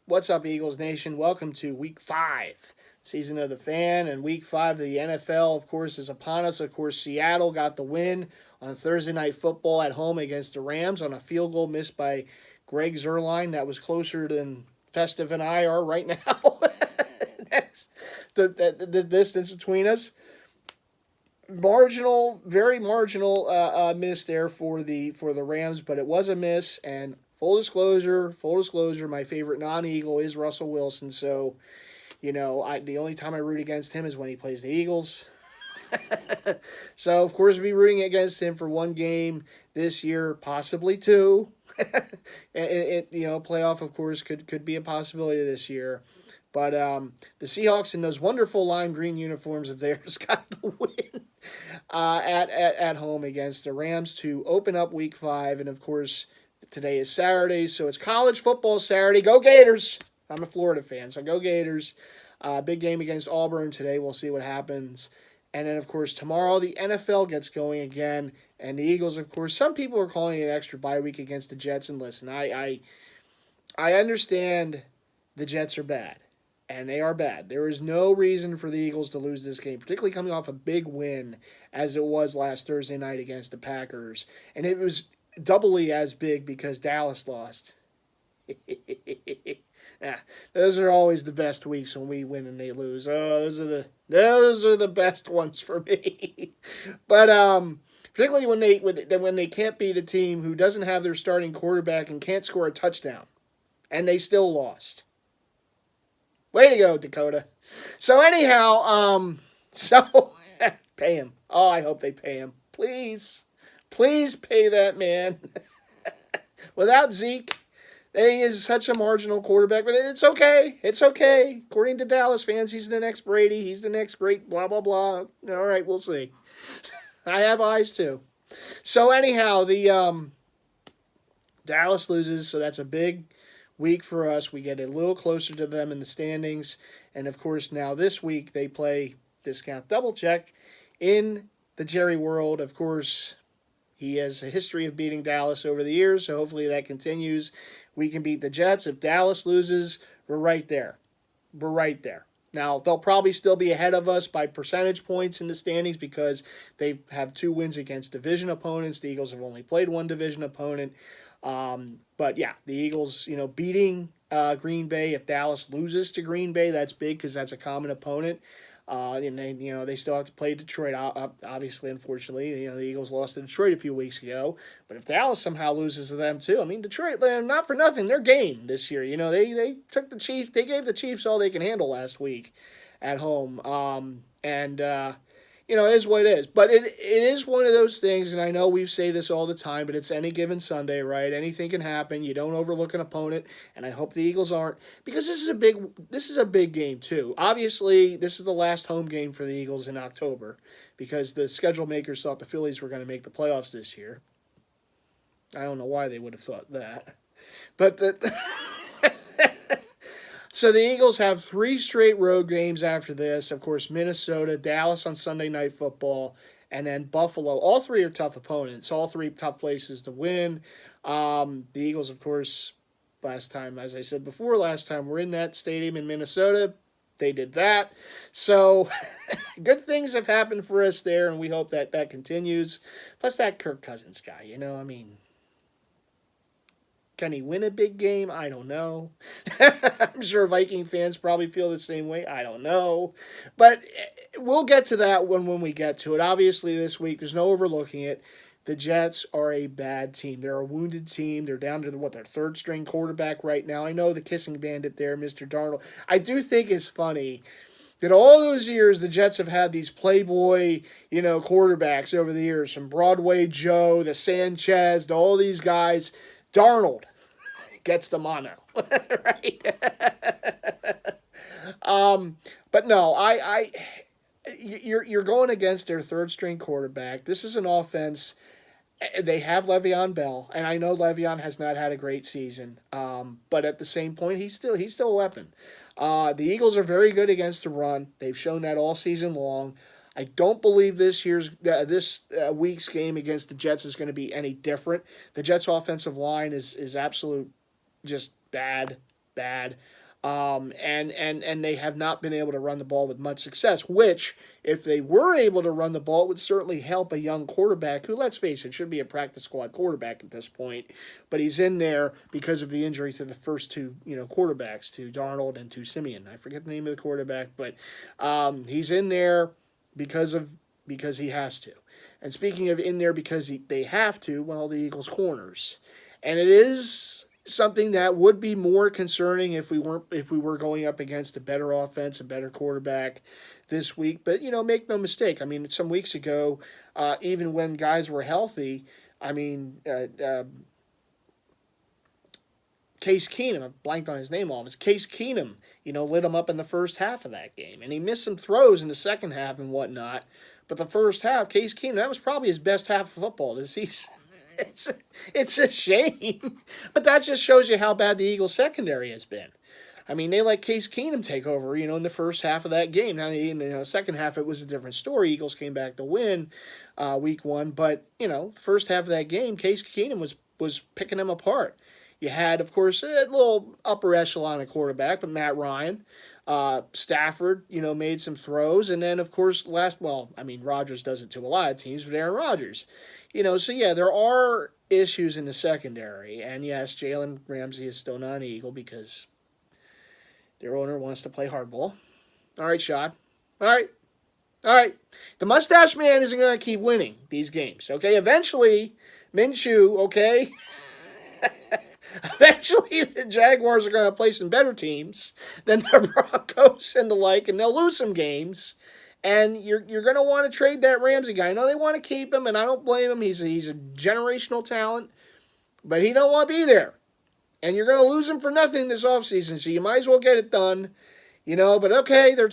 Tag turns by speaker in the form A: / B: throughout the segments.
A: What's up, Eagles Nation? Welcome to Week 5, Season of the Fan, and Week 5 of the NFL, of course, is upon us. Of course, Seattle got the win on Thursday Night Football at home against the Rams on a field goal missed by Greg Zerline. That was closer than Festive and I are right now. That's the distance between us. Marginal, very marginal miss there for the Rams, but it was a miss. And full disclosure, my favorite non-Eagle is Russell Wilson. So the only time I root against him is when he plays the Eagles. So of course, we'll be rooting against him for one game this year, possibly two. Playoff of course could be a possibility this year. But the Seahawks in those wonderful lime green uniforms of theirs got the win at home against the Rams to open up Week 5. And of course, today is Saturday, so it's college football Saturday. Go Gators! I'm a Florida fan, so go Gators. Big game against Auburn today. We'll see what happens. And then, of course, tomorrow the NFL gets going again. And the Eagles, of course, some people are calling it an extra bye week against the Jets. And listen, I understand the Jets are bad. And they are bad. There is no reason for the Eagles to lose this game, particularly coming off a big win as it was last Thursday night against the Packers. And it was doubly as big because Dallas lost. Yeah, those are always the best weeks when we win and they lose. Oh, those are the best ones for me. But particularly when they can't beat a team who doesn't have their starting quarterback and can't score a touchdown, and they still lost. Way to go, Dakota. So anyhow, pay him. Oh, I hope they pay him. Please, please pay that man. Without Zeke, he is such a marginal quarterback, but it's okay. It's okay. According to Dallas fans, he's the next Brady. He's the next great blah, blah, blah. All right, we'll see. I have eyes, too. So anyhow, the Dallas loses, so that's a big week for us. We get a little closer to them in the standings. And, of course, now this week they play Discount Double Check in the Jerry World. Of course, he has a history of beating Dallas over the years, so hopefully that continues. We can beat the Jets. If Dallas loses, we're right there. We're right there. Now, they'll probably still be ahead of us by percentage points in the standings because they have 2 wins against division opponents. The Eagles have only played one division opponent. But yeah, the Eagles, beating Green Bay. If Dallas loses to Green Bay, that's big because that's a common opponent. And they still have to play Detroit. Obviously, unfortunately, the Eagles lost to Detroit a few weeks ago. But if Dallas somehow loses to them too, I mean, Detroit, not for nothing, they're game this year. They took the Chiefs. They gave the Chiefs all they can handle last week at home. It is what it is. But it is one of those things, and I know we say this all the time, but it's any given Sunday, right? Anything can happen. You don't overlook an opponent, and I hope the Eagles aren't, because this is a big game too. Obviously, this is the last home game for the Eagles in October, because the schedule makers thought the Phillies were going to make the playoffs this year. I don't know why they would have thought that. But So the Eagles have 3 straight road games after this. Of course, Minnesota, Dallas on Sunday Night Football, and then Buffalo. All 3 are tough opponents. All 3 tough places to win. The Eagles, of course, last time we're in that stadium in Minnesota. They did that. So good things have happened for us there, and we hope that continues. Plus that Kirk Cousins guy, can he win a big game? I don't know. I'm sure Viking fans probably feel the same way. I don't know. But we'll get to that when we get to it. Obviously, this week, there's no overlooking it. The Jets are a bad team. They're a wounded team. They're down to their 3rd-string quarterback right now. I know the kissing bandit there, Mr. Darnold. I do think it's funny that all those years the Jets have had these playboy, quarterbacks over the years. From Broadway Joe, the Sanchez, to all these guys. Darnold gets the mono, right? But no, you're going against their 3rd-string quarterback. This is an offense. They have Le'Veon Bell, and I know Le'Veon has not had a great season. But at the same point, he's still a weapon. The Eagles are very good against the run. They've shown that all season long. I don't believe this week's game against the Jets is going to be any different. The Jets' offensive line is absolute just bad. And they have not been able to run the ball with much success, which, if they were able to run the ball, it would certainly help a young quarterback who, let's face it, should be a practice squad quarterback at this point. But he's in there because of the injury to the first two, quarterbacks, to Darnold and to Simeon. I forget the name of the quarterback, but he's in there because he has to. And speaking of in there because they have to, well, the Eagles' corners. And it is something that would be more concerning if we were going up against a better offense, a better quarterback this week. But make no mistake. I mean, some weeks ago, even when guys were healthy, I mean, Case Keenum, I blanked on his name all of it. Case Keenum, lit him up in the first half of that game, and he missed some throws in the second half and whatnot. But the first half, Case Keenum, that was probably his best half of football this season. It's a shame, but that just shows you how bad the Eagles secondary has been. I mean, they let Case Keenum take over, in the first half of that game. Now, in the second half, it was a different story. Eagles came back to win week one, but first half of that game, Case Keenum was picking them apart. You had, of course, a little upper echelon of quarterback, but Matt Ryan. Stafford, made some throws. And then, of course, Rodgers does it to a lot of teams, but Aaron Rodgers. So yeah, there are issues in the secondary. And yes, Jalen Ramsey is still not an Eagle because their owner wants to play hardball. All right, Shad. All right. The mustache man isn't going to keep winning these games, okay? Eventually, Minshew, okay? Eventually, the Jaguars are going to play some better teams than the Broncos and the like, and they'll lose some games. And you're going to want to trade that Ramsey guy. I know they want to keep him, and I don't blame him. He's a generational talent, but he don't want to be there. And you're going to lose him for nothing this offseason, so you might as well get it done. But okay, they're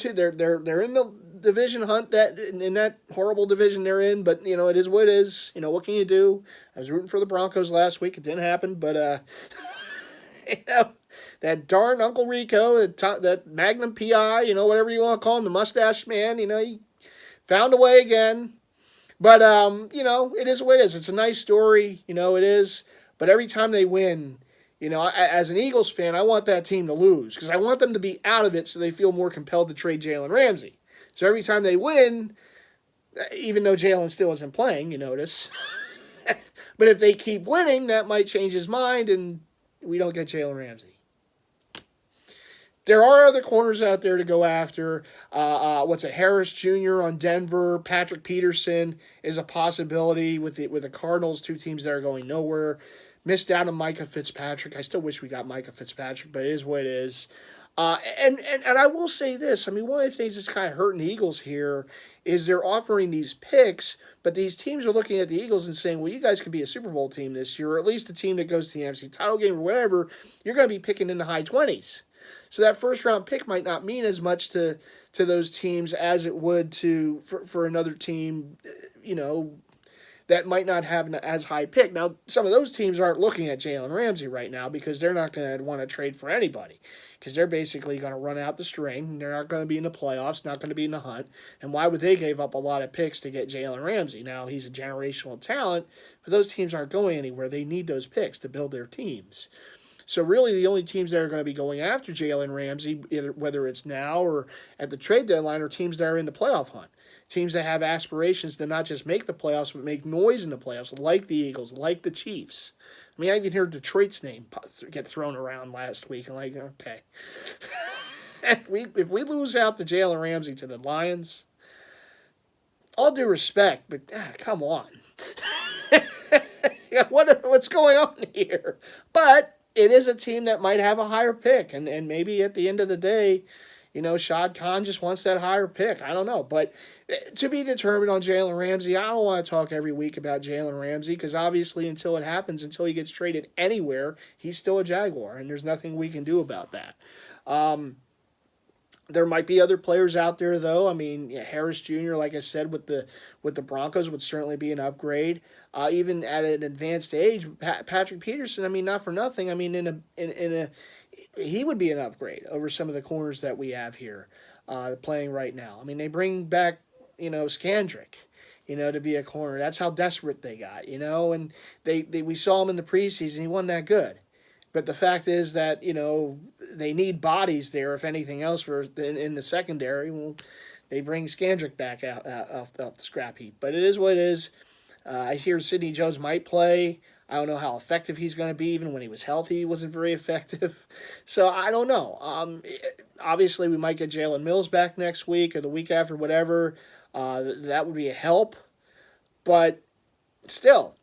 A: in the division hunt that in that horrible division they're in, but it is what it is. What can you do? I was rooting for the Broncos last week. It didn't happen, but that darn Uncle Rico, that Magnum PI, whatever you want to call him, the mustache man, he found a way again. But it is what it is. It's a nice story, it is. But every time they win, as an Eagles fan, I want that team to lose because I want them to be out of it so they feel more compelled to trade Jalen Ramsey. So every time they win, even though Jalen still isn't playing, you notice. But if they keep winning, that might change his mind and we don't get Jalen Ramsey. There are other corners out there to go after. Harris Jr. on Denver. Patrick Peterson is a possibility with the Cardinals, two teams that are going nowhere. Missed out on Micah Fitzpatrick. I still wish we got Micah Fitzpatrick, but it is what it is. And I will say this. I mean, one of the things that's kind of hurting the Eagles here is they're offering these picks, but these teams are looking at the Eagles and saying, well, you guys could be a Super Bowl team this year, or at least a team that goes to the NFC title game or whatever. You're going to be picking in the high 20s. So that first-round pick might not mean as much to those teams as it would for another team, that might not have an as high pick. Now, some of those teams aren't looking at Jalen Ramsey right now because they're not going to want to trade for anybody because they're basically going to run out the string. They're not going to be in the playoffs, not going to be in the hunt. And why would they give up a lot of picks to get Jalen Ramsey? Now, he's a generational talent, but those teams aren't going anywhere. They need those picks to build their teams. So really the only teams that are going to be going after Jalen Ramsey, whether it's now or at the trade deadline, are teams that are in the playoff hunt. Teams that have aspirations to not just make the playoffs, but make noise in the playoffs, like the Eagles, like the Chiefs. I mean, I even heard Detroit's name get thrown around last week. I'm like, okay. if we lose out to Jalen Ramsey to the Lions, all due respect, but come on. What's going on here? But it is a team that might have a higher pick, and maybe at the end of the day, Shad Khan just wants that higher pick. I don't know. But to be determined on Jalen Ramsey, I don't want to talk every week about Jalen Ramsey because obviously until it happens, until he gets traded anywhere, he's still a Jaguar, and there's nothing we can do about that. There might be other players out there, though. I mean, Harris Jr., like I said, with the Broncos would certainly be an upgrade. Even at an advanced age, Patrick Peterson, I mean, not for nothing. I mean, he would be an upgrade over some of the corners that we have here playing right now. I mean, they bring back, Skandrick, to be a corner. That's how desperate they got, and we saw him in the preseason. He wasn't that good. But the fact is that, they need bodies there, if anything else, in the secondary. Well, they bring Skandrick back out off the scrap heap. But it is what it is. I hear Sidney Jones might play. I don't know how effective he's going to be. Even when he was healthy, he wasn't very effective. So I don't know. Obviously, we might get Jalen Mills back next week or the week after, whatever. That would be a help. But still,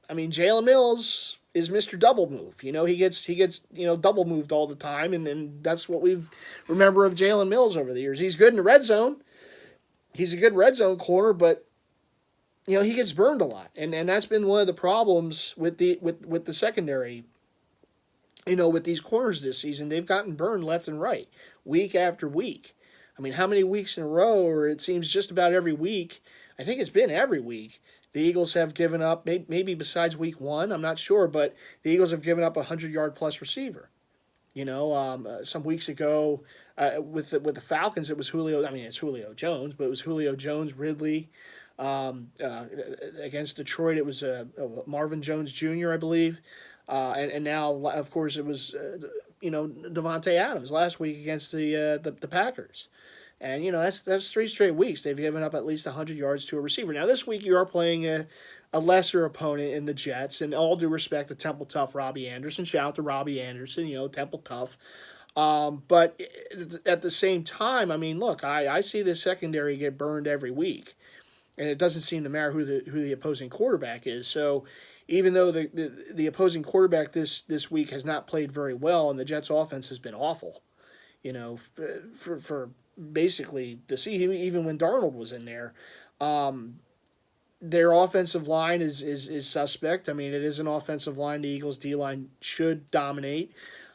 A: I mean, Jalen Mills is Mr. Double Move. He gets double moved all the time, and that's what we've remember of Jalen Mills over the years. He's good in the red zone. He's a good red zone corner, but he gets burned a lot, and that's been one of the problems with the secondary. With these corners this season, they've gotten burned left and right, week after week. I mean, how many weeks in a row, or it seems just about every week, I think it's been every week, the Eagles have given up, maybe besides week one, I'm not sure, but the Eagles have given up a 100-yard-plus receiver. Some weeks ago with the Falcons, it was Julio. I mean, it's Julio Jones, but it was Julio Jones, Ridley. Against Detroit, it was Marvin Jones Jr., I believe. And now, of course, it was, Devontae Adams last week against the Packers. And, that's 3 straight weeks. They've given up at least 100 yards to a receiver. Now, this week you are playing a lesser opponent in the Jets. And all due respect to Temple Tough Robbie Anderson. Shout out to Robbie Anderson, Temple Tough. But at the same time, I mean, look, I see the secondary get burned every week. And it doesn't seem to matter who the opposing quarterback is. So even though the opposing quarterback this week has not played very well and the Jets' offense has been awful, for basically to see even when Darnold was in there, their offensive line is suspect. I mean, it is an offensive line. The Eagles' D-line should dominate.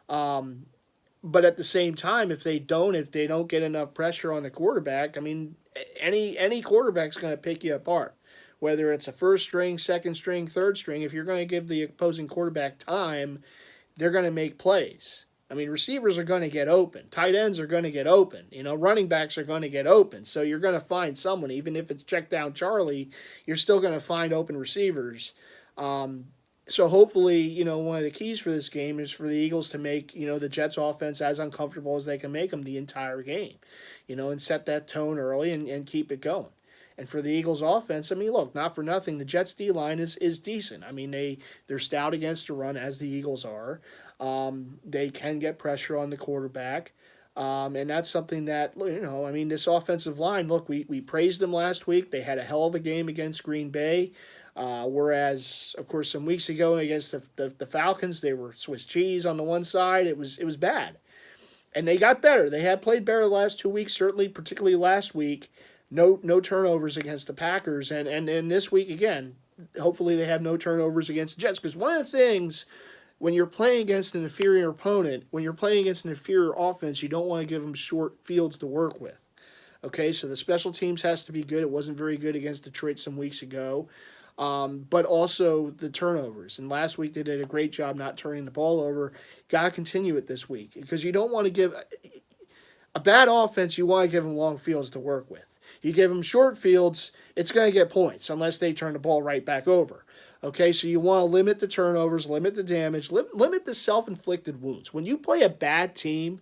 A: But at the same time, if they don't get enough pressure on the quarterback, I mean, any quarterback's going to pick you apart. Whether it's a first string, second string, third string, if you're going to give the opposing quarterback time, they're going to make plays. I mean, receivers are going to get open. Tight ends are going to get open. Running backs are going to get open. So you're going to find someone, even if it's check down Charlie, you're still going to find open receivers. So hopefully, one of the keys for this game is for the Eagles to make, the Jets offense as uncomfortable as they can make them the entire game, and set that tone early and keep it going. And for the Eagles offense, I mean, look, not for nothing, the Jets D-line is decent. I mean, they're stout against the run, as the Eagles are. They can get pressure on the quarterback. And that's something that, I mean, this offensive line, look, we praised them last week. They had a hell of a game against Green Bay. Whereas, of course, some weeks ago against the Falcons, they were Swiss cheese on the one side. It was bad. And they got better. They had played better the last 2 weeks, certainly, particularly last week. No turnovers against the Packers. And this week, again, hopefully they have no turnovers against the Jets. Because one of the things, when you're playing against an inferior opponent, when you're playing against an inferior offense, you don't want to give them short fields to work with. Okay, so the special teams has to be good. It wasn't very good against Detroit some weeks ago. But also the turnovers. And last week they did a great job not turning the ball over. Got to continue it this week. Because you don't want to give a bad offense, you want to give them long fields to work with. You give them short fields, it's going to get points unless they turn the ball right back over. Okay, so you want to limit the turnovers, limit the damage, limit the self-inflicted wounds. When you play a bad team,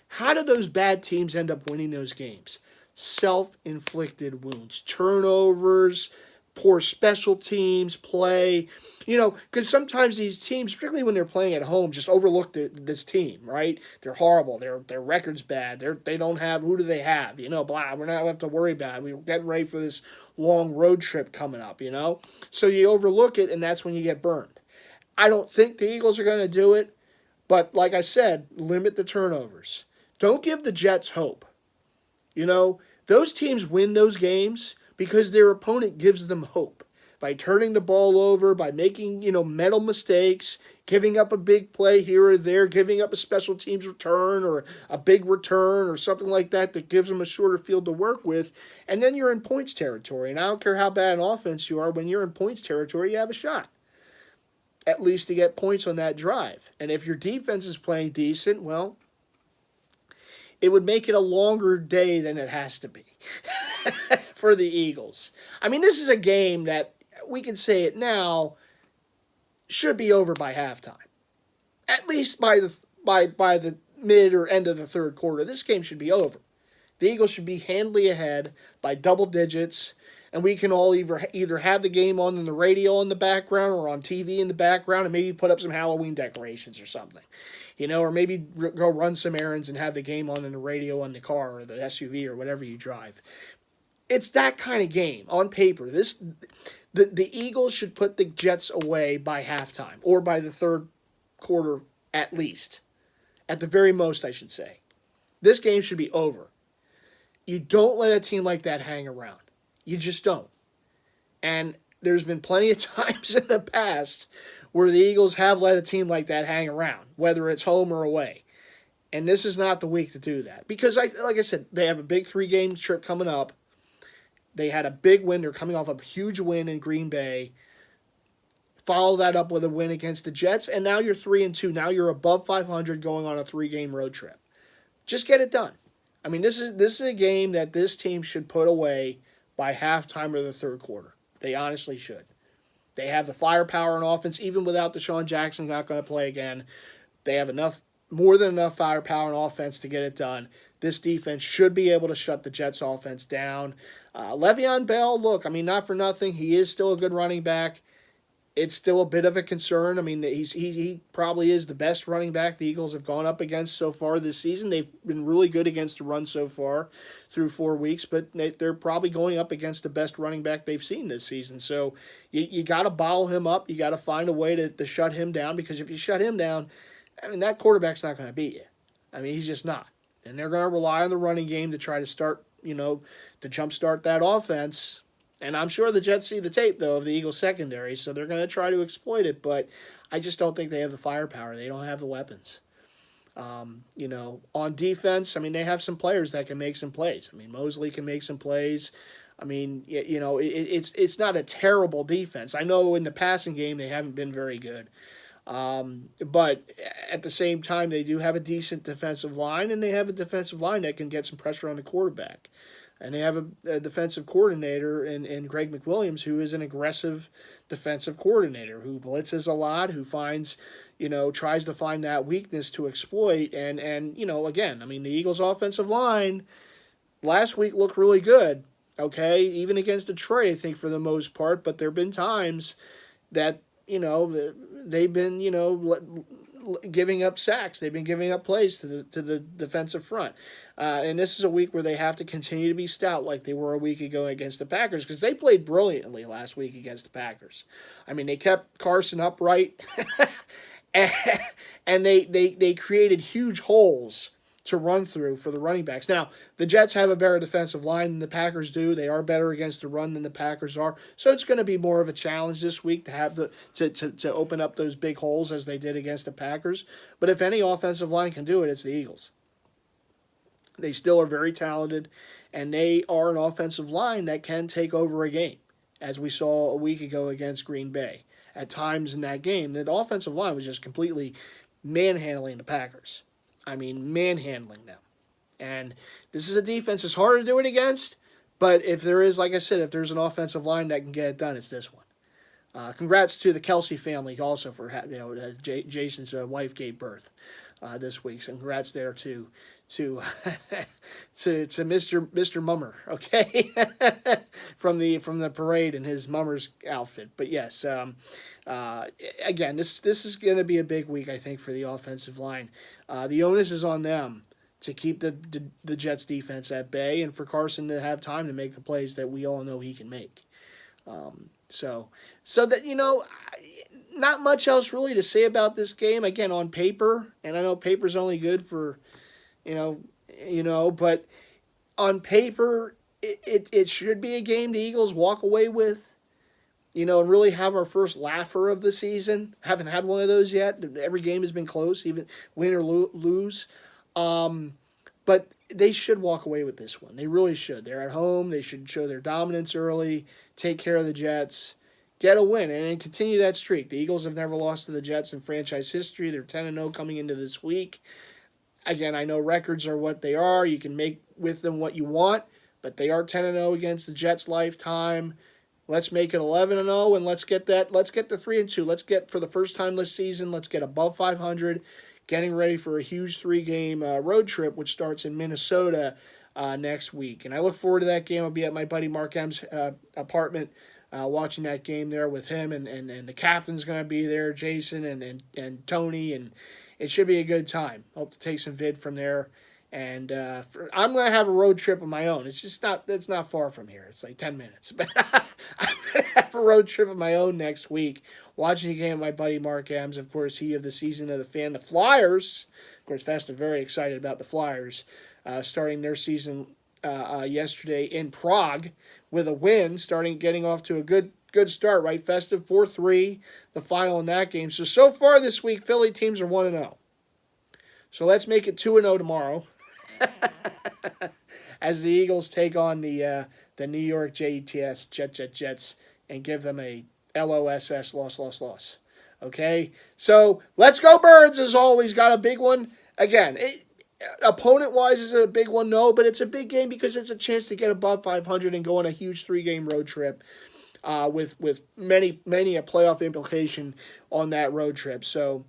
A: how do those bad teams end up winning those games? Self-inflicted wounds, turnovers, poor special teams play, because sometimes these teams, particularly when they're playing at home, just overlook this team, right? They're horrible. Their record's bad. They don't have, who do they have? Blah, we're not going to have to worry about it. We're getting ready for this long road trip coming up, So you overlook it, and that's when you get burned. I don't think the Eagles are going to do it, but like I said, limit the turnovers. Don't give the Jets hope. Those teams win those games because their opponent gives them hope by turning the ball over, by making, mental mistakes, giving up a big play here or there, giving up a special teams return or a big return or something like that gives them a shorter field to work with, and then you're in points territory. And I don't care how bad an offense you are, when you're in points territory, you have a shot, at least to get points on that drive. And if your defense is playing decent, well, it would make it a longer day than it has to be for the Eagles. I mean, this is a game that, we can say it now, should be over by halftime. at least by the mid or end of the third quarter, this game should be over. The Eagles should be handily ahead by double digits, and we can all either have the game on in the radio in the background or on TV in the background, and maybe put up some Halloween decorations or something, or maybe go run some errands and have the game on in the radio on the car or the SUV or whatever you drive. It's that kind of game on paper. The Eagles should put the Jets away by halftime or by the third quarter at least. At the very most, I should say. This game should be over. You don't let a team like that hang around. You just don't. And there's been plenty of times in the past where the Eagles have let a team like that hang around, whether it's home or away. And this is not the week to do that. Because, like I said, they have a big 3-game trip coming up. They had a big win. They're coming off a huge win in Green Bay. Follow that up with a win against the Jets, and now you're 3-2. Now you're above 500 going on a 3-game road trip. Just get it done. I mean, this is a game that this team should put away by halftime or the third quarter. They honestly should. They have the firepower on offense, even without Deshaun Jackson not going to play again. They have more than enough firepower on offense to get it done. This defense should be able to shut the Jets offense down. Le'Veon Bell, look, I mean, not for nothing. He is still a good running back. It's still a bit of a concern. I mean, he probably is the best running back the Eagles have gone up against so far this season. They've been really good against the run so far through 4 weeks, but they're probably going up against the best running back they've seen this season. So you got to bottle him up. You got to find a way to shut him down, because if you shut him down, I mean, that quarterback's not going to beat you. I mean, he's just not. And they're going to rely on the running game to try to start, to jumpstart that offense. And I'm sure the Jets see the tape, though, of the Eagles secondary, so they're going to try to exploit it, but I just don't think they have the firepower. They don't have the weapons. On defense, I mean, they have some players that can make some plays. I mean, Mosley can make some plays. I mean, it's not a terrible defense. I know in the passing game they haven't been very good. But at the same time, they do have a decent defensive line, and they have a defensive line that can get some pressure on the quarterback. And they have a defensive coordinator in Greg McWilliams, who is an aggressive defensive coordinator, who blitzes a lot, who finds, tries to find that weakness to exploit. And again, I mean, the Eagles' offensive line last week looked really good, okay, even against Detroit, I think, for the most part. But there have been times that, they've been, giving up sacks. They've been giving up plays to the defensive front. And this is a week where they have to continue to be stout like they were a week ago against the Packers, because they played brilliantly last week against the Packers. I mean, they kept Carson upright, and they created huge holes to run through for the running backs. Now, the Jets have a better defensive line than the Packers do. They are better against the run than the Packers are. So it's going to be more of a challenge this week to have to open up those big holes as they did against the Packers. But if any offensive line can do it, it's the Eagles. They still are very talented, and they are an offensive line that can take over a game, as we saw a week ago against Green Bay. At times in that game, the offensive line was just completely manhandling the Packers. I mean, manhandling them. And this is a defense that's hard to do it against, but if there is, like I said, if there's an offensive line that can get it done, it's this one. Congrats to the Kelsey family also for Jason's wife gave birth this week. So congrats there to Mr. Mummer, okay, from the parade in his Mummer's outfit. But yes, again, this is going to be a big week, I think, for the offensive line. The onus is on them to keep the Jets defense at bay, and for Carson to have time to make the plays that we all know he can make. So that, not much else really to say about this game. Again, on paper, and I know paper's only good for, but on paper, it should be a game the Eagles walk away with, and really have our first laugher of the season. Haven't had one of those yet. Every game has been close, even win or lose. But they should walk away with this one. They really should. They're at home. They should show their dominance early, take care of the Jets, get a win, and then continue that streak. The Eagles have never lost to the Jets in franchise history. They're 10-0 coming into this week. Again, I know records are what they are. You can make with them what you want, but they are 10-0 against the Jets' lifetime. Let's make it 11-0, and let's get that. Let's get the 3-2. Let's get, for the first time this season, let's get above 500. Getting ready for a huge 3-game road trip, which starts in Minnesota next week. And I look forward to that game. I'll be at my buddy Mark M's apartment watching that game there with him, and the captain's going to be there, Jason and Tony, and it should be a good time. Hope to take some vid from there. And I'm going to have a road trip of my own. It's not far from here. It's like 10 minutes. But I'm going to have a road trip of my own next week, watching a game with my buddy Mark M's. Of course, he of the Season of the Fan. The Flyers, of course, Festive very excited about the Flyers starting their season yesterday in Prague with a win, getting off to a good start, right? Festive 4-3, the final in that game. So far this week, Philly teams are 1-0. So let's make it 2-0 tomorrow. As the Eagles take on the New York Jets and give them a LOSS, loss. Okay? So let's go Birds, as always. Got a big one. Again, opponent-wise, is it a big one? No, but it's a big game because it's a chance to get above 500 and go on a huge 3-game road trip with many a playoff implication on that road trip. So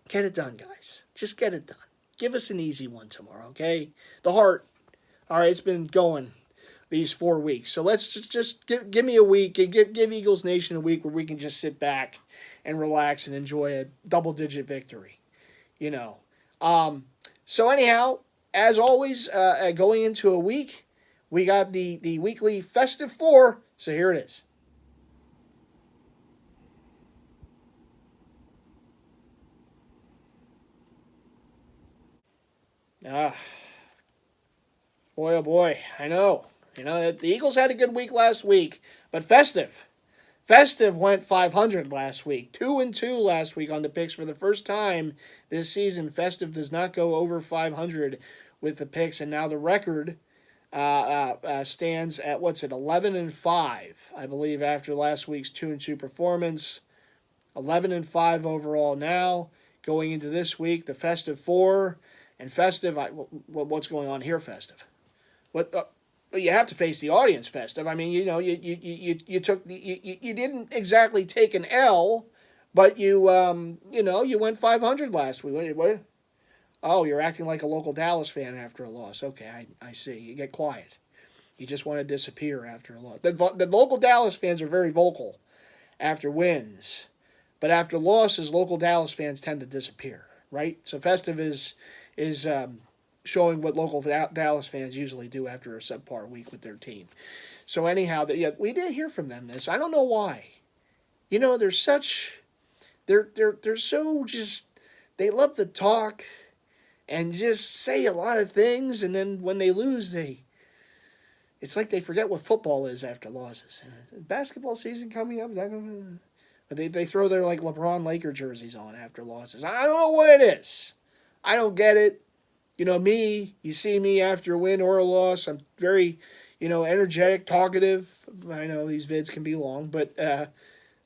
A: get it done, guys. Just get it done. Give us an easy one tomorrow, okay? The Heart, all right, it's been going these 4 weeks. So let's just give me a week. Give Eagles Nation a week where we can just sit back and relax and enjoy a double-digit victory, you know. So anyhow, as always, going into a week, we got the weekly Festive 4. So here it is. Boy, oh boy, I know. You know, the Eagles had a good week last week, but Festive went 500 last week. 2-2 last week on the picks for the first time this season. Festive does not go over 500 with the picks, and now the record stands at 11-5, I believe, after last week's 2-2 performance. 11-5 overall now. Going into this week, the Festive 4. And Festive, what's going on here, Festive? What? You have to face the audience, Festive. I mean, you know, you didn't exactly take an L, but you went 500 last week. What? Oh, you're acting like a local Dallas fan after a loss. Okay, I see. You get quiet. You just want to disappear after a loss. The local Dallas fans are very vocal after wins, but after losses, local Dallas fans tend to disappear, right? So Festive is showing what local Dallas fans usually do after a subpar week with their team. So anyhow, we didn't hear from them this. I don't know why. You know, they're so just, they love to talk and just say a lot of things, and then when they lose, it's like they forget what football is after losses. Basketball season coming up, is that going to... They throw their like LeBron Laker jerseys on after losses. I don't know what it is. I don't get it. You know, you see me after a win or a loss. I'm very, energetic, talkative. I know these vids can be long, but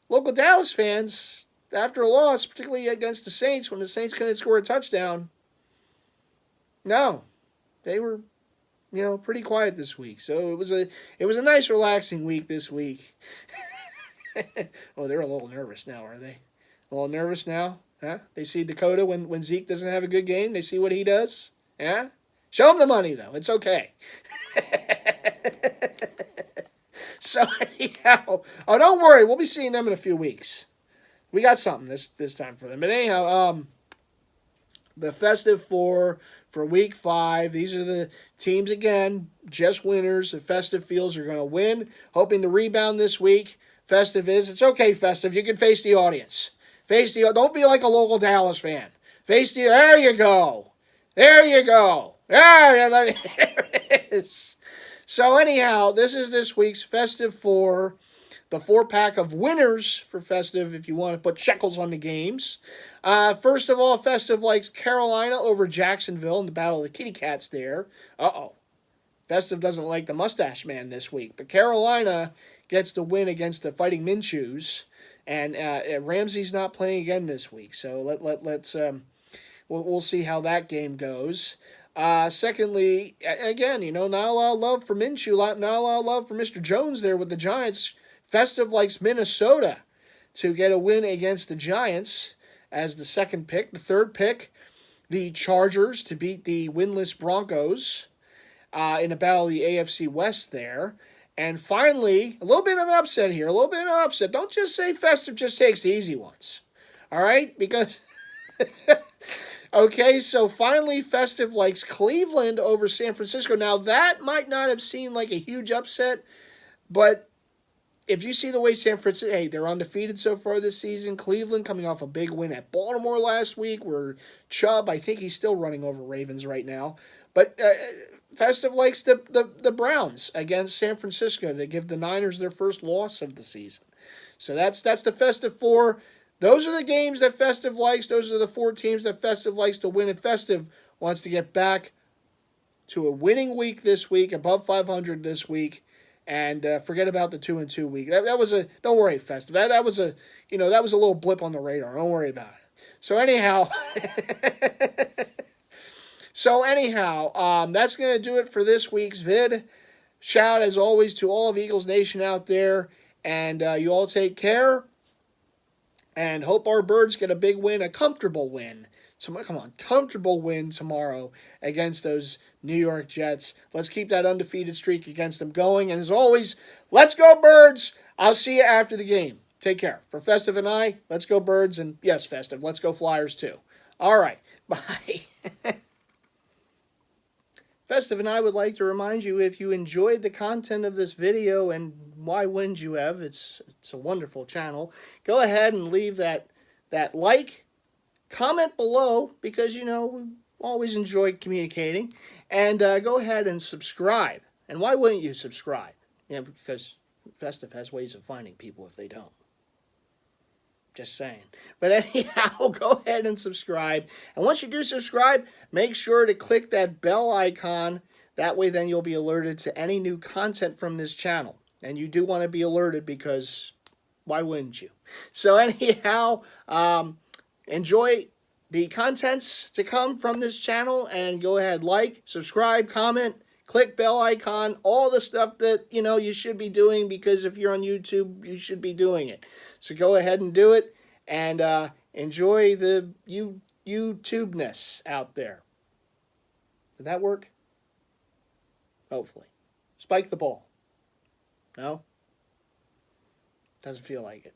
A: local Dallas fans, after a loss, particularly against the Saints, when the Saints couldn't score a touchdown, no, they were, pretty quiet this week. So it was a nice, relaxing week this week. Oh, they're a little nervous now, are they? A little nervous now? Huh? They see Dakota when Zeke doesn't have a good game. They see what he does. Yeah? Show him the money, though. It's okay. So, anyhow. Oh, don't worry. We'll be seeing them in a few weeks. We got something this time for them. But anyhow, the Festive 4 for Week 5. These are the teams, again, just winners. The Festive feels are going to win. Hoping to rebound this week. Festive is. It's okay, Festive. You can face the audience. Don't be like a local Dallas fan. There you go. There you go. There it is. So anyhow, this is this week's Festive 4. The 4-pack of winners for Festive, if you want to put shekels on the games. First of all, Festive likes Carolina over Jacksonville in the Battle of the Kitty Cats there. Uh-oh. Festive doesn't like the Mustache Man this week. But Carolina gets the win against the Fighting Minshew's. And Ramsey's not playing again this week, so let's we'll see how that game goes. Secondly, again, not a lot of love for Minshew, not a lot of love for Mr. Jones there with the Giants. Festive likes Minnesota to get a win against the Giants as the second pick. The third pick, the Chargers to beat the winless Broncos in a battle of the AFC West there. And finally, a little bit of an upset here. A little bit of an upset. Don't just say Festive just takes the easy ones. All right? Because, okay, so finally Festive likes Cleveland over San Francisco. Now, that might not have seemed like a huge upset, but if you see the way San Francisco, hey, they're undefeated so far this season. Cleveland coming off a big win at Baltimore last week, where Chubb, I think he's still running over Ravens right now. But Festive likes the Browns against San Francisco. They give the Niners their first loss of the season. So that's the Festive four. Those are the games that Festive likes. Those are the four teams that Festive likes to win. And Festive wants to get back to a winning week this week, above 500 this week. And forget about the 2-2 week. That was a, don't worry, Festive. That was a, that was a little blip on the radar. Don't worry about it. So anyhow, that's going to do it for this week's vid. Shout as always to all of Eagles Nation out there, and you all take care. And hope our Birds get a big win, a comfortable win. Comfortable win tomorrow against those New York Jets. Let's keep that undefeated streak against them going. And as always, let's go Birds. I'll see you after the game. Take care. For Festive and I, let's go Birds. And yes, Festive, let's go Flyers too. All right. Bye. Festive and I would like to remind you, if you enjoyed the content of this video, and why wouldn't you have? It's a wonderful channel. Go ahead and leave that like, comment below, because, we always enjoy communicating. And go ahead and subscribe. And why wouldn't you subscribe? Because Festive has ways of finding people if they don't. Just saying. But anyhow, go ahead and subscribe. And once you do subscribe, make sure to click that bell icon. That way then you'll be alerted to any new content from this channel. And you do want to be alerted, because why wouldn't you? So anyhow, enjoy the contents to come from this channel, and go ahead, like, subscribe, comment, click bell icon, all the stuff that, you should be doing, because if you're on YouTube, you should be doing it. So go ahead and do it, and enjoy the YouTube-ness out there. Did that work? Hopefully. Spike the ball. No? Doesn't feel like it.